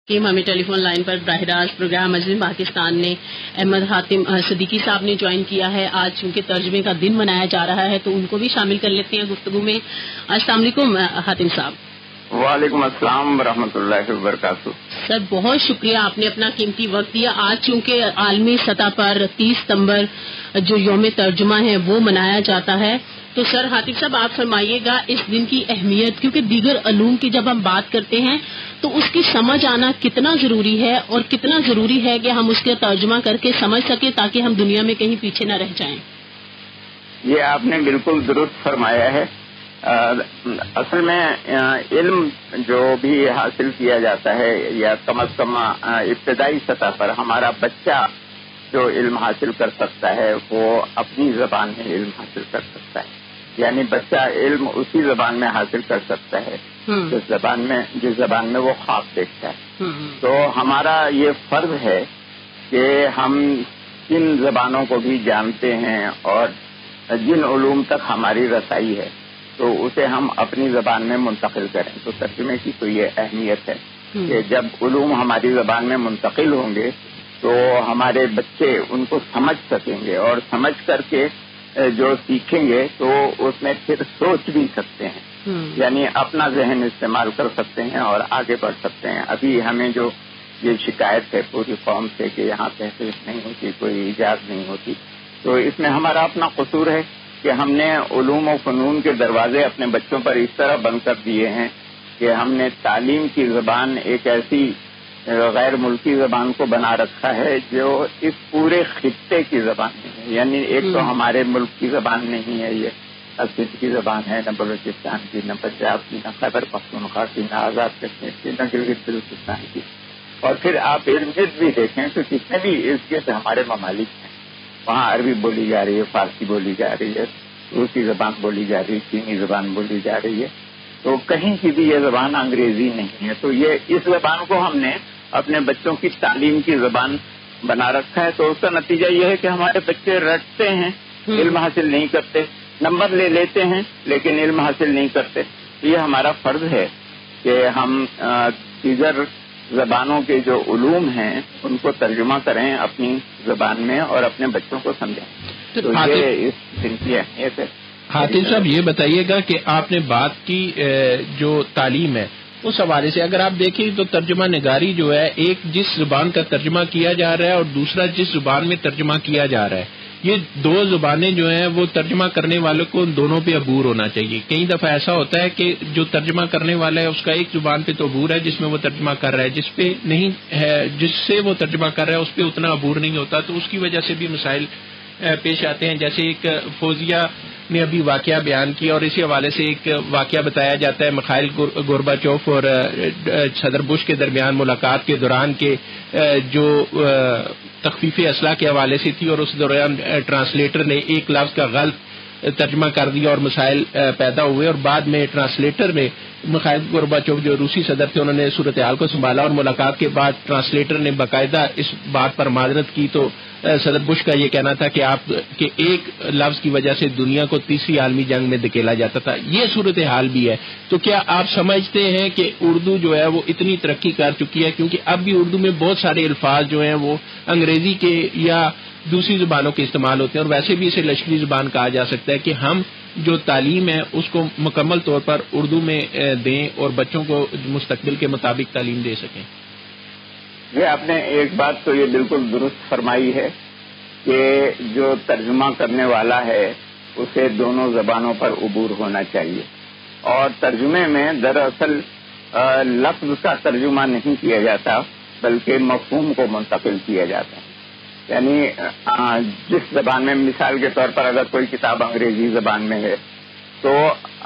ہمیں ٹیلی phone line پر براہ راست پروگرام مجلس پاکستان نے احمد حاتم صدیقی صاحب نے جوائن کیا ہے. آج چونکہ ترجمے کا دن منایا جا رہا ہے تو ان کو بھی شامل کر لیتے ہیں گفتگو میں. السلام علیکم حاتم صاحب. وعلیکم السلام ورحمۃ اللہ وبرکاتہ. سر بہت شکریہ آپ نے اپنا قیمتی وقت دیا. آج چونکہ عالمی سطح پر 30 ستمبر جو یوم ترجمہ ہے وہ منایا جاتا ہے تو سر حاتم صاحب آپ فرمائیے گا اس دن کی اہمیت, کیونکہ دیگر علوم کی جب ہم بات کرتے ہیں تو اس کی سمجھ آنا کتنا ضروری ہے اور کتنا ضروری ہے کہ ہم اس کے ترجمہ کر کے سمجھ سکیں تاکہ ہم دنیا میں کہیں پیچھے نہ رہ جائیں. یہ آپ نے بالکل درست فرمایا ہے. اصل میں علم جو بھی حاصل کیا جاتا ہے یا کم از کم ابتدائی سطح پر ہمارا بچہ جو علم حاصل کر سکتا ہے وہ اپنی زبان میں علم حاصل کر سکتا ہے. یعنی بچہ علم اسی زبان میں حاصل کر سکتا ہے جس زبان میں وہ خواب دیکھتا ہے. تو ہمارا یہ فرض ہے کہ ہم جن زبانوں کو بھی جانتے ہیں اور جن علوم تک ہماری رسائی ہے تو اسے ہم اپنی زبان میں منتقل کریں. تو ترجمے کی تو یہ اہمیت ہے کہ جب علوم ہماری زبان میں منتقل ہوں گے تو ہمارے بچے ان کو سمجھ سکیں گے اور سمجھ کر کے جو سیکھیں گے تو اس میں پھر سوچ بھی سکتے ہیں. یعنی اپنا ذہن استعمال کر سکتے ہیں اور آگے بڑھ سکتے ہیں. ابھی ہمیں جو یہ شکایت ہے پوری قوم سے کہ یہاں تحقیق نہیں ہوتی, کوئی ایجاد نہیں ہوتی, تو اس میں ہمارا اپنا قصور ہے کہ ہم نے علوم و فنون کے دروازے اپنے بچوں پر اس طرح بند کر دیے ہیں کہ ہم نے تعلیم کی زبان ایک ایسی غیر ملکی زبان کو بنا رکھا ہے جو اس پورے خطے کی زبان نہیں ہے. یعنی ایک تو ہمارے ملک کی زبان نہیں ہے, یہ سندھ کی زبان ہے, نہ بلوچستان کی, نہ پنجاب کی, نہ خیبر پختونخوا کی, نہ آزاد کشمیر کی, نہ گلگت بلوچستان کی. اور پھر آپ ارد گرد بھی دیکھیں تو جتنے بھی ارد گرد ہمارے ممالک ہیں وہاں عربی بولی جا رہی ہے, فارسی بولی جا رہی ہے, روسی زبان بولی جا رہی ہے, چینی زبان بولی جا رہی ہے. تو کہیں کی بھی یہ زبان انگریزی نہیں ہے. تو یہ اس زبان کو ہم نے اپنے بچوں کی تعلیم کی زبان بنا رکھا ہے. تو اس کا نتیجہ یہ ہے کہ ہمارے بچے رٹتے ہیں, علم حاصل نہیں کرتے, نمبر لے لیتے ہیں لیکن علم حاصل نہیں کرتے. یہ ہمارا فرض ہے کہ ہم دیگر زبانوں کے جو علوم ہیں ان کو ترجمہ کریں اپنی زبان میں اور اپنے بچوں کو سمجھیں. تو یہ اس دن کی اہمیت ہے. حاتم صاحب یہ بتائیے گا کہ آپ نے بات کی جو تعلیم ہے اس حوالے سے اگر آپ دیکھیں تو ترجمہ نگاری جو ہے ایک جس زبان کا ترجمہ کیا جا رہا ہے اور دوسرا جس زبان میں ترجمہ کیا جا رہا ہے, یہ دو زبانیں جو ہیں وہ ترجمہ کرنے والوں کو ان دونوں پہ عبور ہونا چاہیے. کئی دفعہ ایسا ہوتا ہے کہ جو ترجمہ کرنے والا ہے اس کا ایک زبان پہ تو عبور ہے جس میں وہ ترجمہ کر رہا ہے, جس پہ نہیں ہے, جس سے وہ ترجمہ کر رہا ہے اس پہ اتنا عبور نہیں ہوتا. تو اس کی وجہ سے بھی مسائل پیش آتے ہیں. جیسے ایک فوزیہ نے ابھی واقعہ بیان کیا اور اسی حوالے سے ایک واقعہ بتایا جاتا ہے میخائیل گورباچوف اور صدر بش کے درمیان ملاقات کے دوران کے جو تخفیف اسلحہ کے حوالے سے تھی اور اس دوران ٹرانسلیٹر نے ایک لفظ کا غلط ترجمہ کر دیا اور مسائل پیدا ہوئے, اور بعد میں ٹرانسلیٹر نے میخائیل گورباچوف جو روسی صدر تھے انہوں نے صورتحال کو سنبھالا اور ملاقات کے بعد ٹرانسلیٹر نے باقاعدہ اس بات پر معذرت کی. تو صدر بش کا یہ کہنا تھا کہ آپ کے ایک لفظ کی وجہ سے دنیا کو تیسری عالمی جنگ میں دھکیلا جاتا تھا. یہ صورتحال بھی ہے. تو کیا آپ سمجھتے ہیں کہ اردو جو ہے وہ اتنی ترقی کر چکی ہے, کیونکہ اب بھی اردو میں بہت سارے الفاظ جو ہیں وہ انگریزی کے یا دوسری زبانوں کے استعمال ہوتے ہیں, اور ویسے بھی اسے لشکری زبان کہا جا سکتا ہے, کہ ہم جو تعلیم ہے اس کو مکمل طور پر اردو میں دیں اور بچوں کو مستقبل کے مطابق تعلیم دے سکیں؟ یہ آپ نے ایک بات تو یہ بالکل درست فرمائی ہے کہ جو ترجمہ کرنے والا ہے اسے دونوں زبانوں پر عبور ہونا چاہیے. اور ترجمے میں دراصل لفظ کا ترجمہ نہیں کیا جاتا بلکہ مفہوم کو منتقل کیا جاتا ہے. یعنی جس زبان میں, مثال کے طور پر اگر کوئی کتاب انگریزی زبان میں ہے تو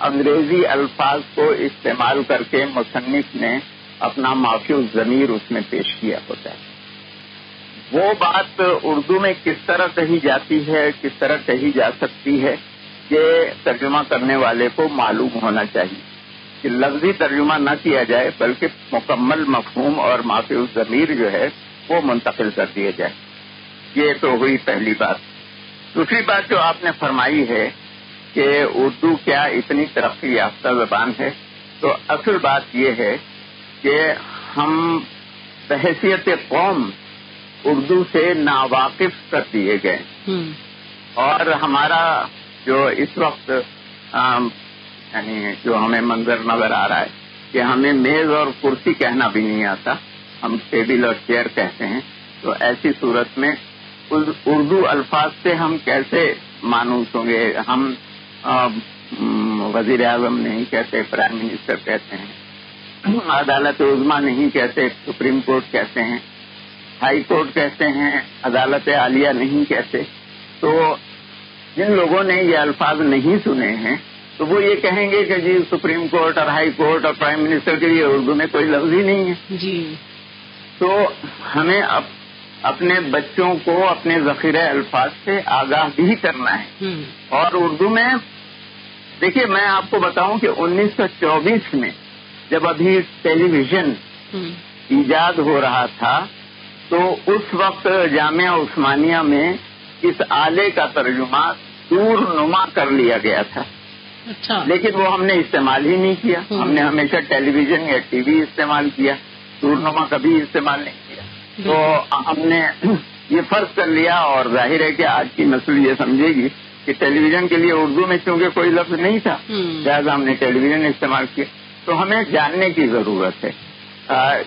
انگریزی الفاظ کو استعمال کر کے مصنف نے اپنا مافی الضمیر اس میں پیش کیا ہوتا ہے. وہ بات اردو میں کس طرح کہی جاتی ہے, کس طرح کہی جا سکتی ہے, یہ ترجمہ کرنے والے کو معلوم ہونا چاہیے کہ لفظی ترجمہ نہ کیا جائے بلکہ مکمل مفہوم اور مافی الضمیر جو ہے وہ منتقل کر دیا جائے. یہ تو ہوئی پہلی بات. دوسری بات جو آپ نے فرمائی ہے کہ اردو کیا اتنی ترقی یافتہ زبان ہے, تو اصل بات یہ ہے کہ ہم بحیثیت قوم اردو سے ناواقف کر دیے گئے. اور ہمارا جو اس وقت یعنی جو ہمیں منظر نظر آ رہا ہے کہ ہمیں میز اور کرسی کہنا بھی نہیں آتا, ہم ٹیبل اور چیئر کہتے ہیں. تو ایسی صورت میں اردو الفاظ سے ہم کیسے مانوس ہوں گے؟ ہم وزیر اعظم نہیں کہتے, پرائم منسٹر کہتے ہیں, عدالت عظمیٰ نہیں کہتے, سپریم کورٹ کہتے ہیں, ہائی کورٹ کہتے ہیں, عدالت عالیہ نہیں کہتے. تو جن لوگوں نے یہ الفاظ نہیں سنے ہیں تو وہ یہ کہیں گے کہ جی سپریم کورٹ اور ہائی کورٹ اور پرائم منسٹر کے لیے اردو میں کوئی لفظ ہی نہیں ہے. جی. تو ہمیں اپنے بچوں کو اپنے ذخیرہ الفاظ سے آگاہ بھی کرنا ہے. اور اردو میں دیکھیے, میں آپ کو بتاؤں کہ 1924 میں جب ابھی ٹیلی ویژن ایجاد ہو رہا تھا تو اس وقت جامعہ عثمانیہ میں اس آلے کا ترجمہ دور نما کر لیا گیا تھا. اچھا. لیکن وہ ہم نے استعمال ہی نہیں کیا. ہم نے ہمیشہ ٹیلی ویژن یا ٹی وی استعمال کیا, دور نما کبھی استعمال نہیں کیا. تو ہم نے یہ فرض کر لیا, اور ظاہر ہے کہ آج کی نسل یہ سمجھے گی کہ ٹیلی ویژن کے لیے اردو میں چونکہ کوئی لفظ نہیں تھا لہٰذا ہم نے ٹیلی ویژن استعمال کیا. تو ہمیں جاننے کی ضرورت ہے.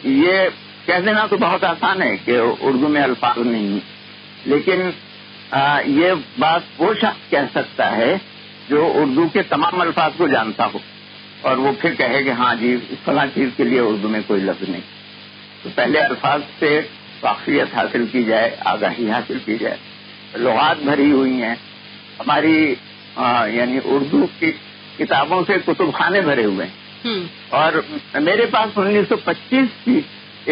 یہ کہہ دینا تو بہت آسان ہے کہ اردو میں الفاظ نہیں, لیکن یہ بات وہ شخص کہہ سکتا ہے جو اردو کے تمام الفاظ کو جانتا ہو اور وہ پھر کہے کہ ہاں جی فلاں چیز کے لیے اردو میں کوئی لفظ نہیں. تو پہلے الفاظ سے واقفیت حاصل کی جائے, آگاہی حاصل کی جائے. لغات بھری ہوئی ہیں ہماری, یعنی اردو کی کتابوں سے کتب خانے بھرے ہوئے ہیں. اور میرے پاس 1925 کی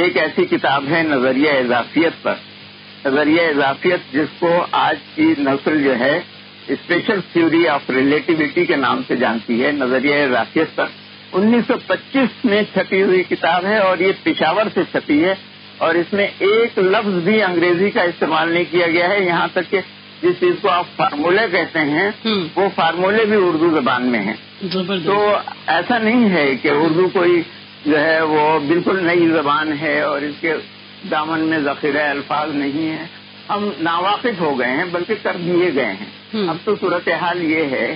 ایک ایسی کتاب ہے نظریہ اضافیت پر. نظریہ اضافیت جس کو آج کی نسل جو ہے اسپیشل تھیوری آف ریلیٹیوٹی کے نام سے جانتی ہے, نظریہ اضافیت پر 1925 میں چھپی ہوئی کتاب ہے اور یہ پشاور سے چھپی ہے. اور اس میں ایک لفظ بھی انگریزی کا استعمال نہیں کیا گیا ہے. یہاں تک کہ جس چیز کو آپ فارمولے کہتے ہیں وہ فارمولے بھی اردو زبان میں ہیں. تو ایسا نہیں ہے کہ اردو کوئی جو ہے وہ بالکل نئی زبان ہے اور اس کے دامن میں ذخیرہ الفاظ نہیں ہے. ہم ناواقف ہو گئے ہیں بلکہ کر دیے گئے ہیں. اب تو صورتحال یہ ہے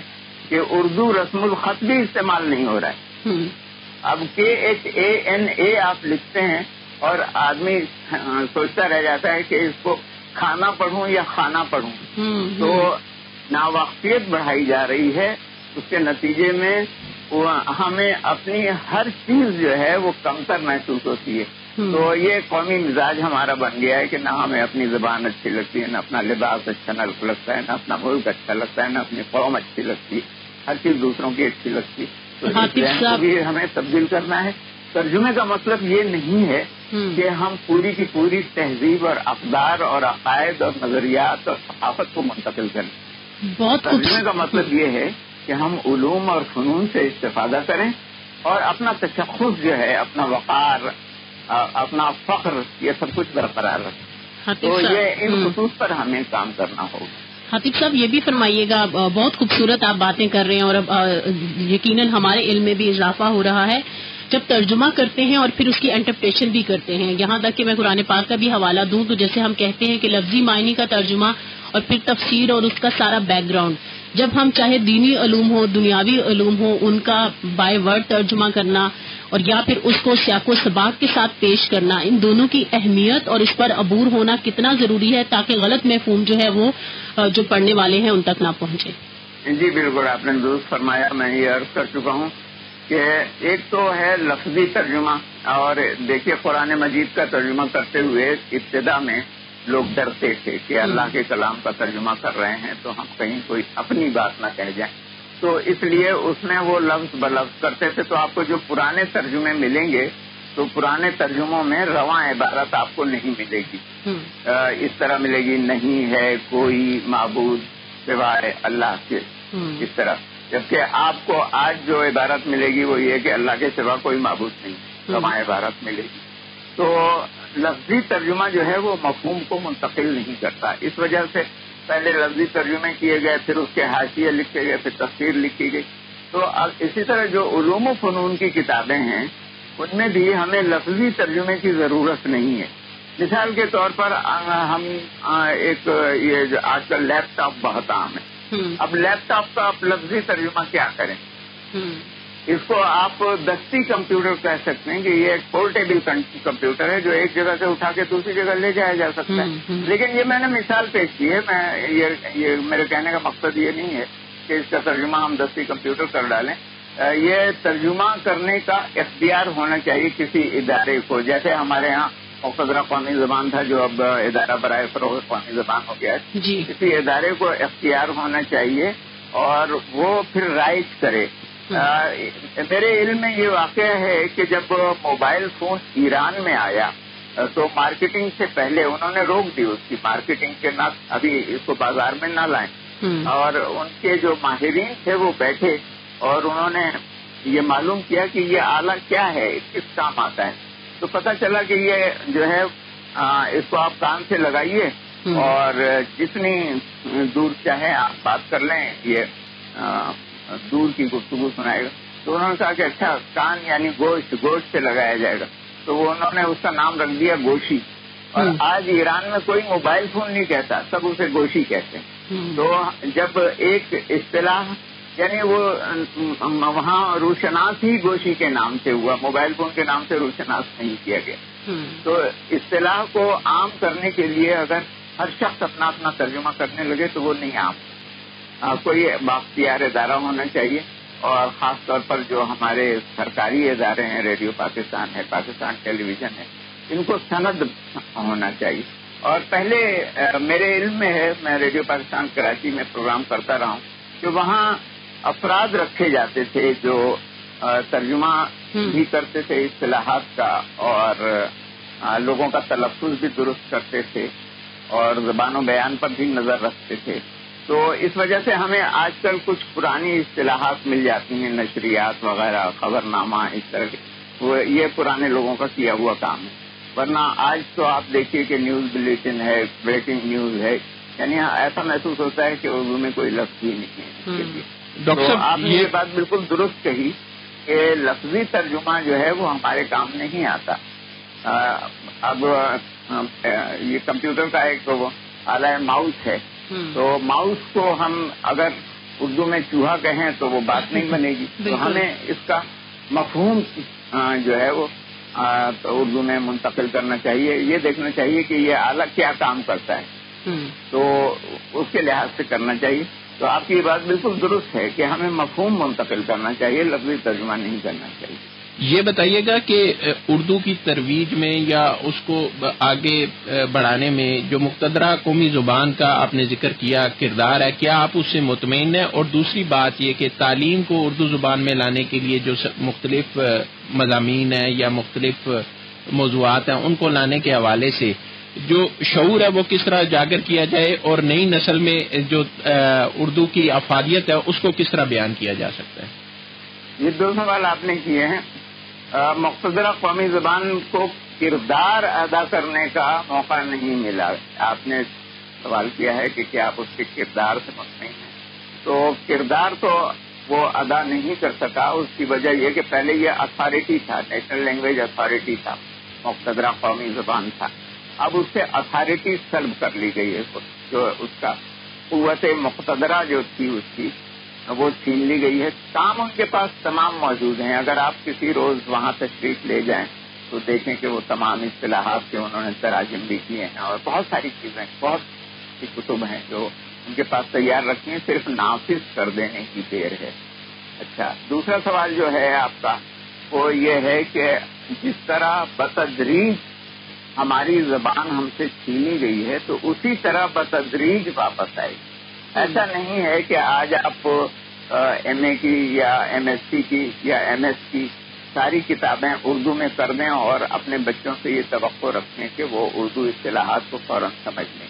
کہ اردو رسم الخط بھی استعمال نہیں ہو رہا ہے. اب KHANA آپ لکھتے ہیں اور آدمی سوچتا رہ جاتا ہے کہ اس کو کھانا پڑھوں یا خانہ پڑھوں. تو ناواقفیت بڑھائی جا رہی ہے. اس کے نتیجے میں ہمیں اپنی ہر چیز جو ہے وہ کمتر محسوس ہوتی ہے. تو یہ قومی مزاج ہمارا بن گیا ہے کہ نہ ہمیں اپنی زبان اچھی لگتی ہے, نہ اپنا لباس اچھا لگتا ہے, نہ اپنا ملک اچھا لگتا ہے, نہ اپنی قوم اچھی لگتی ہے. ہر چیز دوسروں کی اچھی لگتی ہے. تو بھی ہمیں تبدیل کرنا ہے. ترجمے کا مطلب یہ نہیں ہے کہ ہم پوری کی پوری تہذیب اور اقدار اور عقائد اور نظریات اور ثقافت کو منتقل کریں. ترجمے کا مطلب یہ ہے کہ ہم علوم اور فنون سے استفادہ کریں اور اپنا تشخص جو ہے, اپنا وقار, اپنا فخر, یہ سب کچھ برقرار رکھیں. تو یہ ان خطوط پر ہمیں کام کرنا ہوگا. خطیب صاحب یہ بھی فرمائیے گا, بہت خوبصورت آپ باتیں کر رہے ہیں اور اب یقیناً ہمارے علم میں بھی اضافہ ہو رہا ہے جب ترجمہ کرتے ہیں اور پھر اس کی انٹرپریٹیشن بھی کرتے ہیں. یہاں تک کہ میں قرآن پاک کا بھی حوالہ دوں تو جیسے ہم کہتے ہیں کہ لفظی معنی کا ترجمہ اور پھر تفسیر اور اس کا سارا بیک گراؤنڈ, جب ہم چاہے دینی علوم ہو, دنیاوی علوم ہو, ان کا بائی ورڈ ترجمہ کرنا اور یا پھر اس کو سیاق و سباق کے ساتھ پیش کرنا, ان دونوں کی اہمیت اور اس پر عبور ہونا کتنا ضروری ہے تاکہ غلط مفہوم جو ہے وہ جو پڑھنے والے ہیں ان تک نہ پہنچے. جی بالکل, آپ نے درست فرمایا. میں یہ عرض کر چکا ہوں کہ ایک تو ہے لفظی ترجمہ, اور دیکھیے قرآن مجید کا ترجمہ کرتے ہوئے ابتدا میں لوگ ڈرتے تھے کہ اللہ کے کلام کا ترجمہ کر رہے ہیں تو ہم کہیں کوئی اپنی بات نہ کہہ جائیں. تو اس لیے اس میں وہ لفظ بلفظ کرتے تھے. تو آپ کو جو پرانے ترجمے ملیں گے تو پرانے ترجموں میں رواں عبارت آپ کو نہیں ملے گی. اس طرح ملے گی, نہیں ہے کوئی معبود سوائے اللہ کے, اس طرح. جبکہ آپ کو آج جو عبارت ملے گی وہ یہ کہ اللہ کے سوا کوئی معبود نہیں, رواں عبارت ملے گی. تو لفظی ترجمہ جو ہے وہ مفہوم کو منتقل نہیں کرتا. اس وجہ سے پہلے لفظی ترجمے کیے گئے, پھر اس کے حاشیے لکھے گئے, پھر تفسیر لکھی گئی. تو اب اسی طرح جو علوم و فنون کی کتابیں ہیں ان میں بھی ہمیں لفظی ترجمے کی ضرورت نہیں ہے. مثال کے طور پر ہم ایک یہ جو آج کل لیپ ٹاپ بہت عام ہے. اب لیپ ٹاپ کا آپ لفظی ترجمہ کیا کریں؟ اس کو آپ دستی کمپیوٹر کہہ سکتے ہیں کہ یہ ایک پورٹیبل کمپیوٹر ہے جو ایک جگہ سے اٹھا کے دوسری جگہ لے جایا جا سکتا ہے. لیکن یہ میں نے مثال پیش کی ہے. یہ میرے کہنے کا مقصد یہ نہیں ہے کہ اس کا ترجمہ ہم دستی کمپیوٹر کر ڈالیں. یہ ترجمہ کرنے کا اختیار ہونا چاہیے کسی ادارے کو. جیسے ہمارے ہاں مقتدرہ قومی زبان تھا جو اب ادارہ برائے فروغ قومی زبان ہو گیا ہے. کسی ادارے کو اختیار ہونا چاہیے اور وہ پھر رائٹ کرے. میرے علم میں یہ واقعہ ہے کہ جب موبائل فون ایران میں آیا تو مارکیٹنگ سے پہلے انہوں نے روک دی اس کی مارکیٹنگ کے نہ ابھی اس کو بازار میں نہ لائیں. اور ان کے جو ماہرین تھے وہ بیٹھے اور انہوں نے یہ معلوم کیا کہ یہ آلہ کیا ہے, کس کام آتا ہے. تو پتہ چلا کہ یہ جو ہے اس کو آپ کان سے لگائیے اور جتنی دور چاہے آپ بات کر لیں, یہ دور کی گفتگو سنائے گا. تو انہوں نے کہا کہ اچھا کان یعنی گوشت سے لگایا جائے گا. تو وہ انہوں نے اس کا نام رکھ دیا گوشی. اور آج ایران میں کوئی موبائل فون نہیں کہتا, سب اسے گوشی کہتے ہیں. تو جب ایک اصطلاح یعنی وہ وہاں روشناس ہی گوشی کے نام سے ہوا, موبائل فون کے نام سے روشناس نہیں کیا گیا. تو اصطلاح کو عام کرنے کے لیے اگر ہر شخص اپنا اپنا ترجمہ کرنے لگے تو وہ نہیں عام. کوئی بااختیار ادارہ ہونا چاہیے اور خاص طور پر جو ہمارے سرکاری ادارے ہیں, ریڈیو پاکستان ہے, پاکستان ٹیلی ویژن ہے, ان کو سند ہونا چاہیے. اور پہلے میرے علم میں ہے, میں ریڈیو پاکستان کراچی میں پروگرام کرتا رہا ہوں, کہ وہاں افراد رکھے جاتے تھے جو ترجمہ بھی کرتے تھے اصطلاحات کا اور لوگوں کا تلفظ بھی درست کرتے تھے اور زبان و بیان پر بھی نظر رکھتے تھے. تو اس وجہ سے ہمیں آج کل کچھ پرانی اصطلاحات مل جاتی ہیں, نشریات وغیرہ, خبر نامہ, اس طرح کے. یہ پرانے لوگوں کا کیا ہوا کام ہے. ورنہ آج تو آپ دیکھیے کہ نیوز بلیٹن ہے, بریکنگ نیوز ہے, یعنی ایسا محسوس ہوتا ہے کہ اردو میں کوئی لفظ ہی نہیں ہے. ڈاکٹر صاحب آپ نے یہ بات بالکل درست کہی کہ لفظی ترجمہ جو ہے وہ ہمارے کام نہیں آتا. اب یہ کمپیوٹر کا ایک آلہ ماؤس ہے, تو ماؤس کو ہم اگر اردو میں چوہا کہیں تو وہ بات نہیں بنے گی. تو ہمیں اس کا مفہوم جو ہے وہ اردو میں منتقل کرنا چاہیے. یہ دیکھنا چاہیے کہ یہ آلہ کیا کام کرتا ہے, تو اس کے لحاظ سے کرنا چاہیے. تو آپ کی بات بالکل درست ہے کہ ہمیں مفہوم منتقل کرنا چاہیے, لفظی ترجمہ نہیں کرنا چاہیے. یہ بتائیے گا کہ اردو کی ترویج میں یا اس کو آگے بڑھانے میں جو مقتدرہ قومی زبان کا آپ نے ذکر کیا کردار ہے, کیا آپ اس سے مطمئن ہیں؟ اور دوسری بات یہ کہ تعلیم کو اردو زبان میں لانے کے لیے جو مختلف مضامین ہیں یا مختلف موضوعات ہیں ان کو لانے کے حوالے سے جو شعور ہے وہ کس طرح اجاگر کیا جائے اور نئی نسل میں جو اردو کی افادیت ہے اس کو کس طرح بیان کیا جا سکتا ہے؟ یہ دو سوال آپ نے کیے ہیں. مقتدرہ قومی زبان کو کردار ادا کرنے کا موقع نہیں ملا. آپ نے سوال کیا ہے کہ کیا آپ اس کے کردار سے مطمئن ہیں. تو کردار تو وہ ادا نہیں کر سکا. اس کی وجہ یہ کہ پہلے یہ اتھارٹی تھا, نیشنل لینگویج اتھارٹی تھا, مقتدرہ قومی زبان تھا. اب اس سے اتھارٹی سلب کر لی گئی ہے. جو اس کا قوت مقتدرہ جو تھی اس کی وہ چھین لی گئی ہے. کام ان کے پاس تمام موجود ہیں. اگر آپ کسی روز وہاں تشریف لے جائیں تو دیکھیں کہ وہ تمام اصطلاحات کے انہوں نے تراجم بھی کیے ہیں اور بہت ساری چیزیں, بہت سی کتب ہیں جو ان کے پاس تیار رکھی ہیں, صرف نافذ کر دینے کی دیر ہے. اچھا, دوسرا سوال جو ہے آپ کا وہ یہ ہے کہ جس طرح بتدریج ہماری زبان ہم سے چھینی گئی ہے تو اسی طرح بتدریج واپس آئے. ایسا نہیں ہے کہ آج آپ ایم اے کی یا ایم ایس سی کی یا ایم ایس کی ساری کتابیں اردو میں کر دیں اور اپنے بچوں سے یہ توقع رکھیں کہ وہ اردو اصطلاحات کو فوراً سمجھ لیں.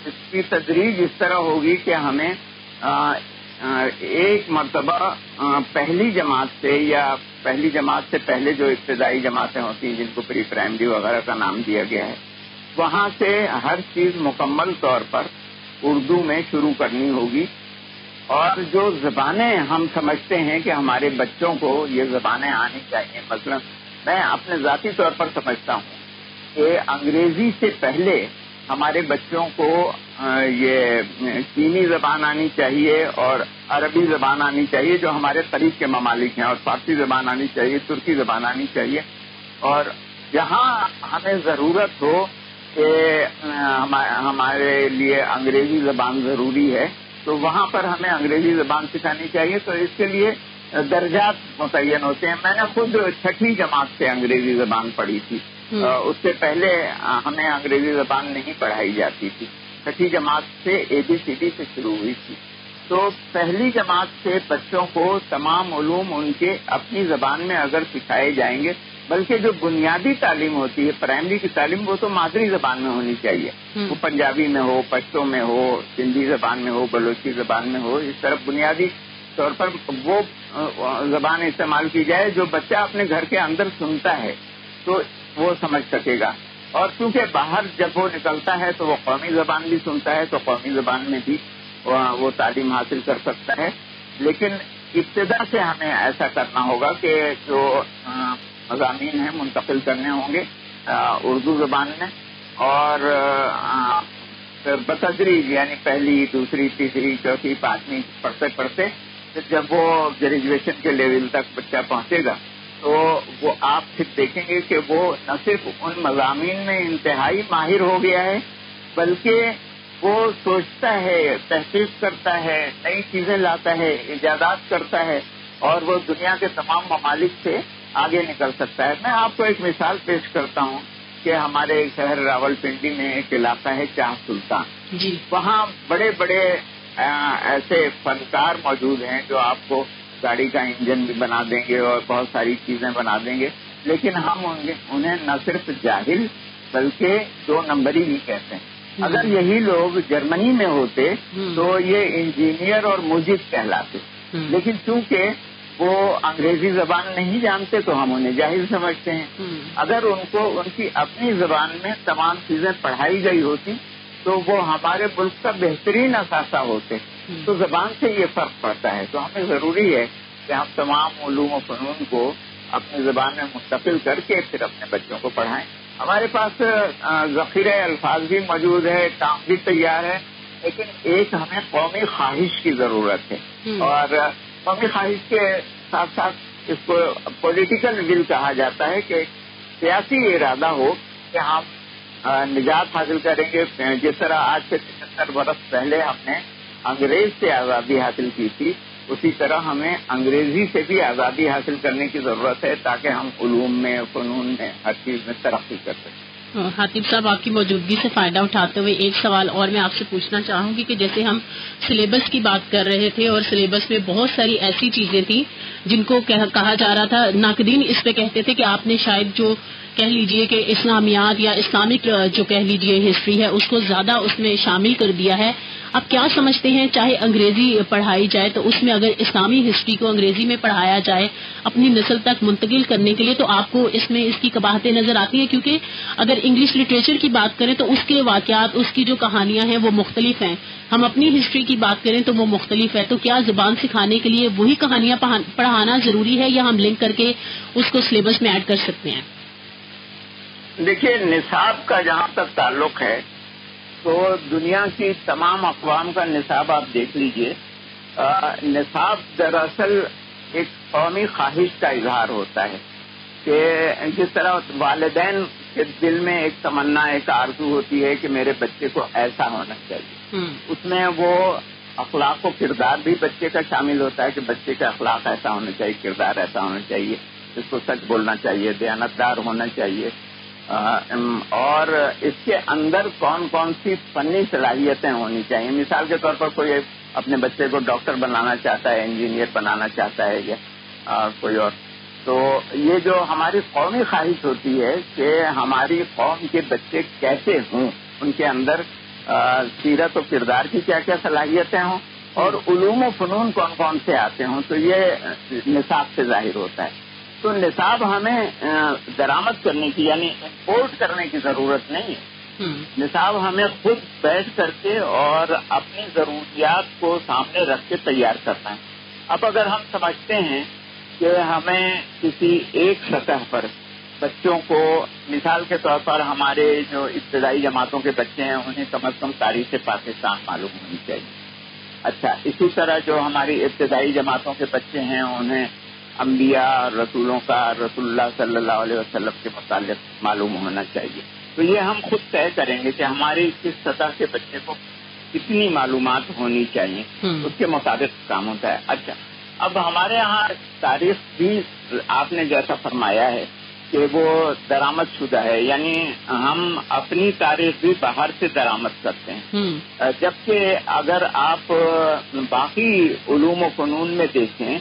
اس کی تدریج اس طرح ہوگی کہ ہمیں ایک مرتبہ پہلی جماعت سے یا پہلی جماعت سے پہلے جو ابتدائی جماعتیں ہوتی ہیں جن کو پری پرائمری وغیرہ کا نام دیا گیا ہے, وہاں سے ہر چیز مکمل طور پر اردو میں شروع کرنی ہوگی. اور جو زبانیں ہم سمجھتے ہیں کہ ہمارے بچوں کو یہ زبانیں آنی چاہیے, مثلا میں اپنے ذاتی طور پر سمجھتا ہوں کہ انگریزی سے پہلے ہمارے بچوں کو یہ چینی زبان آنی چاہیے اور عربی زبان آنی چاہیے جو ہمارے قریب کے ممالک ہیں، اور فارسی زبان آنی چاہیے، ترکی زبان آنی چاہیے، اور جہاں ہمیں ضرورت ہو کہ ہمارے لیے انگریزی زبان ضروری ہے تو وہاں پر ہمیں انگریزی زبان سکھانی چاہیے. تو اس کے لیے درجات متعین ہوتے ہیں. میں نے خود 6ٹھی جماعت سے انگریزی زبان پڑھی تھی. اس سے پہلے ہمیں انگریزی زبان نہیں پڑھائی جاتی تھی. 6ٹھی جماعت سے ABCD سے شروع ہوئی تھی. تو پہلی جماعت سے بچوں کو تمام علوم ان کے اپنی زبان میں اگر سکھائے جائیں گے، بلکہ جو بنیادی تعلیم ہوتی ہے پرائمری کی تعلیم وہ تو مادری زبان میں ہونی چاہیے. وہ پنجابی میں ہو، پشتو میں ہو، سندھی زبان میں ہو، بلوچی زبان میں ہو. اس طرح بنیادی طور پر وہ زبان استعمال کی جائے جو بچہ اپنے گھر کے اندر سنتا ہے تو وہ سمجھ سکے گا. اور چونکہ باہر جب وہ نکلتا ہے تو وہ قومی زبان بھی سنتا ہے تو قومی زبان میں بھی وہ تعلیم حاصل کر سکتا ہے. لیکن ابتدا سے ہمیں ایسا کرنا ہوگا کہ جو مضامین ہیں منتقل کرنے ہوں گے اردو زبان میں، اور بتدریج یعنی پہلی، دوسری، تیسری، چوتھی، پانچویں پڑھتے پڑھتے جب وہ گریجویشن کے لیول تک بچہ پہنچے گا تو وہ آپ پھر دیکھیں گے کہ وہ نہ صرف ان مضامین میں انتہائی ماہر ہو گیا ہے بلکہ وہ سوچتا ہے، تحقیق کرتا ہے، نئی چیزیں لاتا ہے، ایجادات کرتا ہے، اور وہ دنیا کے تمام ممالک سے آگے نکل سکتا ہے. میں آپ کو ایک مثال پیش کرتا ہوں کہ ہمارے شہر راولپنڈی میں ایک علاقہ ہے چاہ سلطان. جی. وہاں بڑے بڑے ایسے فنکار موجود ہیں جو آپ کو گاڑی کا انجن بھی بنا دیں گے اور بہت ساری چیزیں بنا دیں گے، لیکن ہم انہیں نہ صرف جاہل بلکہ 2 نمبری بھی کہتے ہیں. اگر یہی لوگ جرمنی میں ہوتے تو یہ انجینئر اور موجد کہلاتے، لیکن چونکہ وہ انگریزی زبان نہیں جانتے تو ہم انہیں جاہل سمجھتے ہیں. اگر ان کو ان کی اپنی زبان میں تمام چیزیں پڑھائی گئی ہوتی تو وہ ہمارے ملک کا بہترین اثاثہ ہوتے. تو زبان سے یہ فرق پڑتا ہے. تو ہمیں ضروری ہے کہ ہم تمام علوم و فنون کو اپنی زبان میں منتقل کر کے پھر اپنے بچوں کو پڑھائیں. ہمارے پاس ذخیرہ الفاظ بھی موجود ہے، کام بھی تیار ہے، لیکن ایک ہمیں قومی خواہش کی ضرورت ہے. اور قومی خواہش کے ساتھ ساتھ اس کو پولیٹیکل ول کہا جاتا ہے کہ سیاسی ارادہ ہو کہ ہم نجات حاصل کریں گے. جس طرح آج سے 75 برس پہلے ہم نے انگریز سے آزادی حاصل کی تھی، اسی طرح ہمیں انگریزی سے بھی آزادی حاصل کرنے کی ضرورت ہے تاکہ ہم علوم میں، فنون میں، ہر چیز میں ترقی کر سکیں. حاتب صاحب، آپ کی موجودگی سے فائدہ اٹھاتے ہوئے ایک سوال اور میں آپ سے پوچھنا چاہوں گی کہ جیسے ہم سلیبس کی بات کر رہے تھے اور سلیبس میں بہت ساری ایسی چیزیں تھیں جن کو کہا جا رہا تھا، ناقدین اس پہ کہتے تھے کہ آپ نے شاید جو کہہ لیجئے کہ اسلامیات یا اسلامک جو کہہ لیجئے ہسٹری ہے اس کو زیادہ اس میں شامل کر دیا ہے. آپ کیا سمجھتے ہیں، چاہے انگریزی پڑھائی جائے تو اس میں اگر اسلامی ہسٹری کو انگریزی میں پڑھایا جائے اپنی نسل تک منتقل کرنے کے لیے تو آپ کو اس میں اس کی قباحتیں نظر آتی ہیں؟ کیونکہ اگر انگلش لٹریچر کی بات کریں تو اس کے واقعات، اس کی جو کہانیاں ہیں وہ مختلف ہیں. ہم اپنی ہسٹری کی بات کریں تو وہ مختلف ہے. تو کیا زبان سکھانے کے لیے وہی کہانیاں پڑھانا ضروری ہے یا ہم لنک کر کے اس کو سلیبس میں ایڈ کر سکتے ہیں؟ دیکھیے، نصاب کا جہاں تک تعلق ہے تو دنیا کی تمام اقوام کا نصاب آپ دیکھ لیجئے. نصاب دراصل ایک قومی خواہش کا اظہار ہوتا ہے کہ جس طرح والدین کے دل میں ایک تمنا، ایک آرزو ہوتی ہے کہ میرے بچے کو ایسا ہونا چاہیے. اس میں وہ اخلاق و کردار بھی بچے کا شامل ہوتا ہے کہ بچے کا اخلاق ایسا ہونا چاہیے، کردار ایسا ہونا چاہیے، اس کو سچ بولنا چاہیے، دیانتدار ہونا چاہیے. اور اس کے اندر کون کون سی فنی صلاحیتیں ہونی چاہیے. مثال کے طور پر کوئی اپنے بچے کو ڈاکٹر بنانا چاہتا ہے، انجینئر بنانا چاہتا ہے یا کوئی اور، تو یہ جو ہماری قومی خواہش ہوتی ہے کہ ہماری قوم کے بچے کیسے ہوں، ان کے اندر سیرت و کردار کی کیا کیا صلاحیتیں ہوں اور علوم و فنون کون کون سے آتے ہوں، تو یہ نصاب سے ظاہر ہوتا ہے. تو نصاب ہمیں درآمد کرنے کی یعنی امپورٹ کرنے کی ضرورت نہیں ہے. نصاب ہمیں خود بیٹھ کر کے اور اپنی ضروریات کو سامنے رکھ کے تیار کرنا ہے. اب اگر ہم سمجھتے ہیں کہ ہمیں کسی ایک سطح پر بچوں کو مثال کے طور پر ہمارے جو ابتدائی جماعتوں کے بچے ہیں انہیں کم از کم تاریخ پاکستان معلوم ہونی چاہیے. اچھا اسی طرح جو ہماری ابتدائی جماعتوں کے بچے ہیں انہیں انبیاء رسولوں کا رسول اللہ صلی اللہ علیہ وسلم کے متعلق معلوم ہونا چاہیے. تو یہ ہم خود طے کریں گے کہ ہماری کس سطح کے بچے کو کتنی معلومات ہونی چاہیے, اس کے مطابق کام ہوتا ہے. اچھا اب ہمارے ہاں تاریخ بھی آپ نے جیسا فرمایا ہے کہ وہ درآمد شدہ ہے, یعنی ہم اپنی تاریخ بھی باہر سے درآمد کرتے ہیں, جبکہ اگر آپ باقی علوم و فنون میں دیکھیں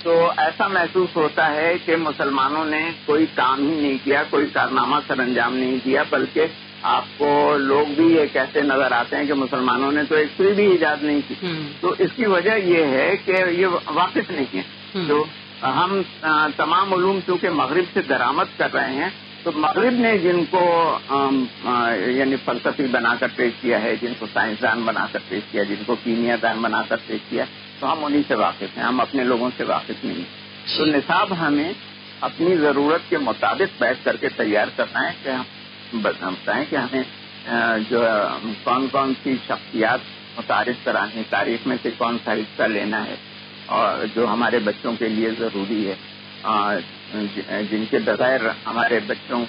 تو ایسا محسوس ہوتا ہے کہ مسلمانوں نے کوئی کام ہی نہیں کیا, کوئی کارنامہ سر انجام نہیں دیا, بلکہ آپ کو لوگ بھی یہ کہتے نظر آتے ہیں کہ مسلمانوں نے تو ایک سوئی بھی ایجاد نہیں کی. تو اس کی وجہ یہ ہے کہ یہ واقف نہیں ہے. تو ہم تمام علوم چونکہ مغرب سے درآمد کر رہے ہیں, تو مغرب نے جن کو یعنی فلسفی بنا کر پیش کیا ہے, جن کو سائنسدان بنا کر پیش کیا, جن کو کیمیا دان بنا کر پیش کیا, تو ہم انہیں سے واقف ہیں, ہم اپنے لوگوں سے واقف نہیں. تو نصاب ہمیں اپنی ضرورت کے مطابق بیٹھ کر کے تیار کرنا ہے کہ ہم بتائیں کہ ہمیں جو کون کون سی شخصیات متعارف کرانی, تاریخ میں سے کون سا حصہ لینا ہے اور جو ہمارے بچوں کے لیے ضروری ہے, جن کے بغیر ہمارے بچوں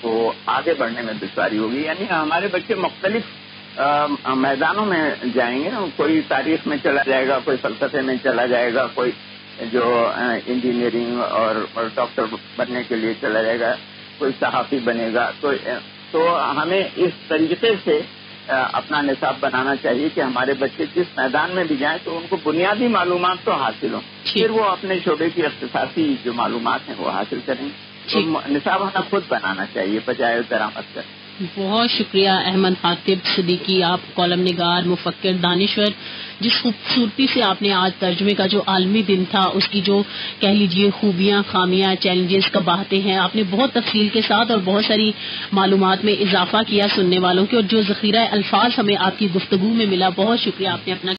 کو آگے بڑھنے میں دشواری ہوگی. یعنی ہمارے بچے مختلف میدانوں میں جائیں گے, کوئی تاریخ میں چلا جائے گا, کوئی فلسفے میں چلا جائے گا, کوئی جو انجینئرنگ اور ڈاکٹر بننے کے لیے چلا جائے گا, کوئی صحافی بنے گا. تو ہمیں اس طریقے سے اپنا نصاب بنانا چاہیے کہ ہمارے بچے جس میدان میں بھی جائیں تو ان کو بنیادی معلومات تو حاصل ہوں, پھر وہ اپنے شعبے کی اختصاصی جو معلومات ہیں وہ حاصل کریں. تو نصاب ہمیں خود بنانا چاہیے بجائے درآمد کریں. بہت شکریہ احمد حاطب صدیقی, آپ کالم نگار, مفکر, دانشور. جس خوبصورتی سے آپ نے آج ترجمے کا جو عالمی دن تھا اس کی جو کہہ لیجیے خوبیاں, خامیاں, چیلنجز کا باتیں ہیں, آپ نے بہت تفصیل کے ساتھ اور بہت ساری معلومات میں اضافہ کیا سننے والوں کے, اور جو ذخیرہ الفاظ ہمیں آپ کی گفتگو میں ملا, بہت شکریہ. آپ نے اپنا